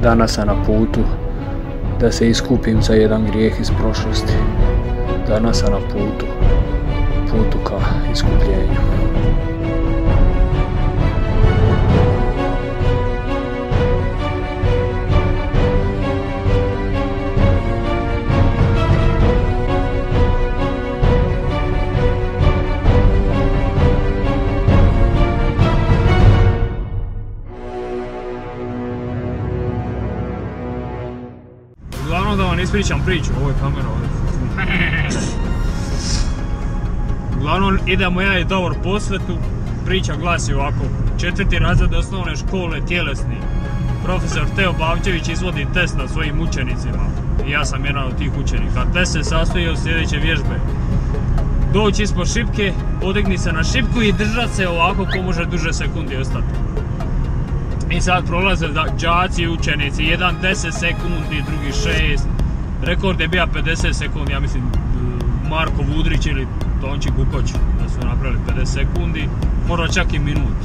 Danas sam na putu da se iskupim za jedan grijeh iz prošlosti. Danas sam na putu ka iskupljenju. Uglavnom da vam ispričam priču, ovo je kamera ovdje. Uglavnom idemo ja i Davor po svetu, priča glasi ovako. 4. razred osnovne škole tjelesni. Profesor Teo Bavčević izvodi test na svojim učenicima. I ja sam jedan od tih učenika. Test se sastoji od sljedeće vježbe. Doći ispod šipke, podigni se na šipku i držati se ovako ko može duže sekundi ostati. I sad prolaze đaci i učenici, jedan 10 sekundi, drugi 6. Rekord je bio 50 sekundi, ja mislim Marko Vudrić ili Tonči Kukoć da su napravili 50 sekundi, možda čak i minut.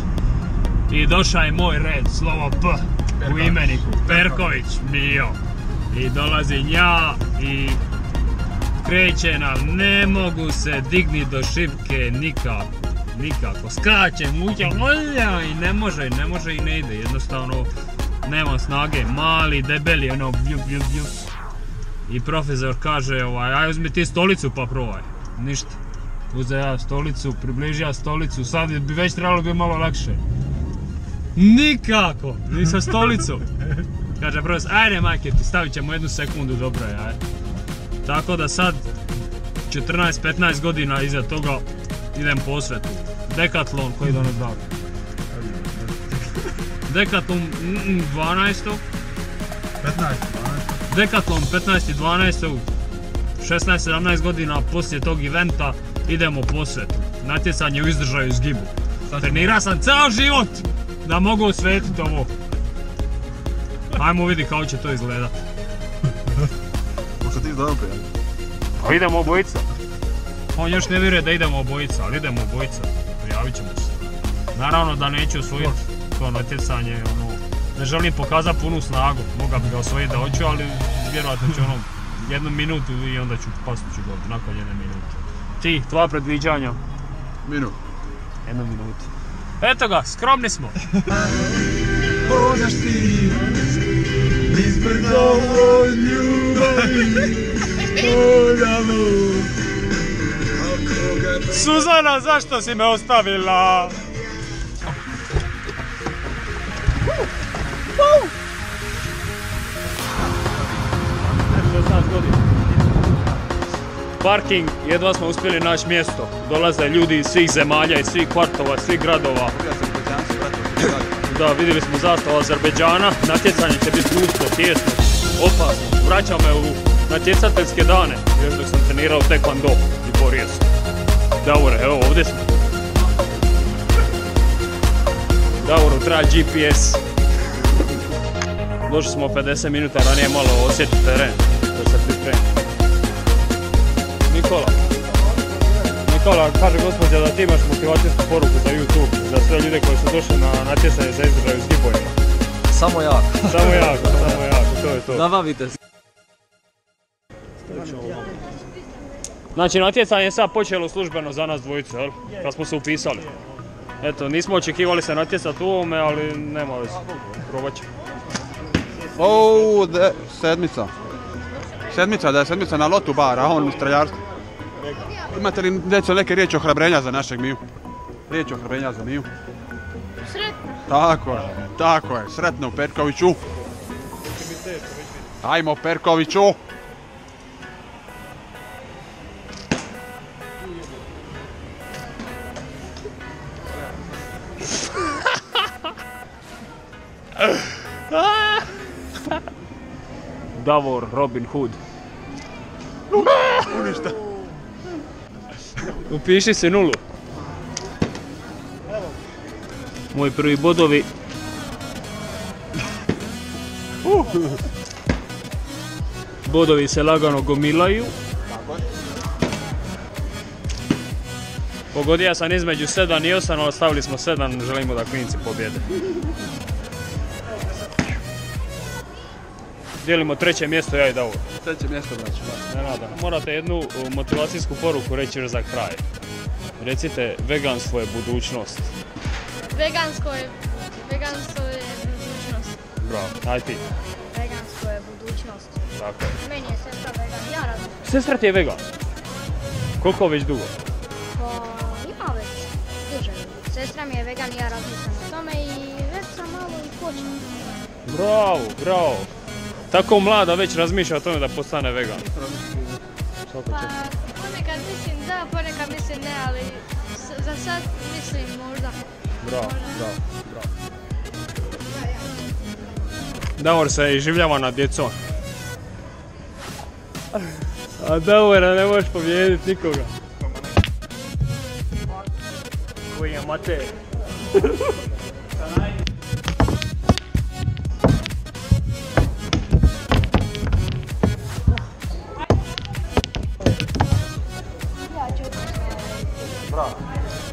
I došao je moj red, slovo P u imeniku, Perković, Mijo. I dolazi nja i kreće nam, ne mogu se digni do šipke nikako, skačem, mućam, i ne može i ne ide, jednostavno nema snage, mali, debeli, ono, bju. I profesor kaže, aj uzmi ti stolicu pa probaj, ništa. Uzeo ja stolicu, približio stolicu, sad bi već trebalo bi malo lakše. Nikako, ni sa stolicom. Kaže profesor, ajde majke ti, stavit ćemo 1 sekundu, dobro je, ajde. Tako da sad, 14-15 godina iza toga, idem po svetu. Decathlon koji danas dao. Decathlon 12. Decathlon 15.12. 16-17 godina poslije tog eventa idemo po svetu. Natjecanje u izdržaju zgibu. Trenirao sam ceo život da mogu osvetiti ovo. Ajmo vidi kako će to izgledat. Možda ti izdavio prijatelj? Pa idemo obojica. On još ne vjeruje da idemo obojica, ali idemo obojica. Prijavit ćemo se. Naravno da neću osvojiti to natjecanje, ono, ne želim pokazati punu snagu. Moga bi ga osvojiti da hoću, ali vjerojatno ću ono 1 minutu i onda ću postići gol nakon 1 minute. Ti, tvoja predviđanja? Minut. 1 minutu. Eto ga, skromni smo. Hodaš ti ispred ovo ljubavi, hodamo. Suzana, zašto si me ostavila? Parking, jedva smo uspjeli naći mjesto. Dolaze ljudi iz svih zemalja, iz svih kvartova, svih gradova. Da, vidjeli smo zastavu Azerbejdžana. Natjecanje će biti gusto, tijesno, opasno. Vraća me u natjecateljske dane, još dok sam trenirao taekwondo i borio se. Davore, evo ovdje smo. Davoru treba GPS. Došli smo 50 minuta ranije malo osjetiti teren, da se pripremi. Nikola, kaže gospođa da ti imaš motivacijsku poruku za YouTube, za sve ljude koji su došli na natjecanje za izdržaju s gibojima. Samo jako, to je to. Zabavite se. Znači, natjecanje je sad počelo službeno za nas dvojicu, jel? Kad smo se upisali. Eto, nismo očekivali se natjecati u ovome, ali nema veze. Probat ćemo. Sedmica. Sedmica na lotu bar, a on u streljarstvu. Imate li neke riječi ohrabrenja za našeg Miju? Riječi ohrabrenja za Miju? Sretno. Tako je, sretno Perkoviću. Ajmo Perkoviću. Davor Robin Hood. Uništa. Upiši se 0. Moji prvi bodovi. Bodovi se lagano gomilaju. Pogodio sam između 7 i 8, ali stavili smo 7, želimo da klinci pobjede. Dijelimo 3. mjesto, ja i Davor. 3. mjesto, braću. Nenada. Morate jednu motivacijsku poruku reći još za kraj. Recite, veganstvo je budućnost. Veganstvo je budućnost. Bravo, aj ti. Veganstvo je budućnost. Tako je. Meni je sestra vegan, ja radim. Sestra ti je vegan? Koliko već dugo? Pa ima već duže. Sestra mi je vegan, ja razmišljam o tome i već sam malo i počela. Bravo, bravo. Tako mlada već razmišlja o tome da postane vegan. Pa ponekad mislim da, ponekad mislim ne, ali za sad mislim možda. Bravo, bravo, bravo. Davor se iživljava nad djecom. A Davora ne možeš pobijediti nikoga. Koji je amater. Bravo.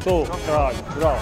To, kralj, bravo.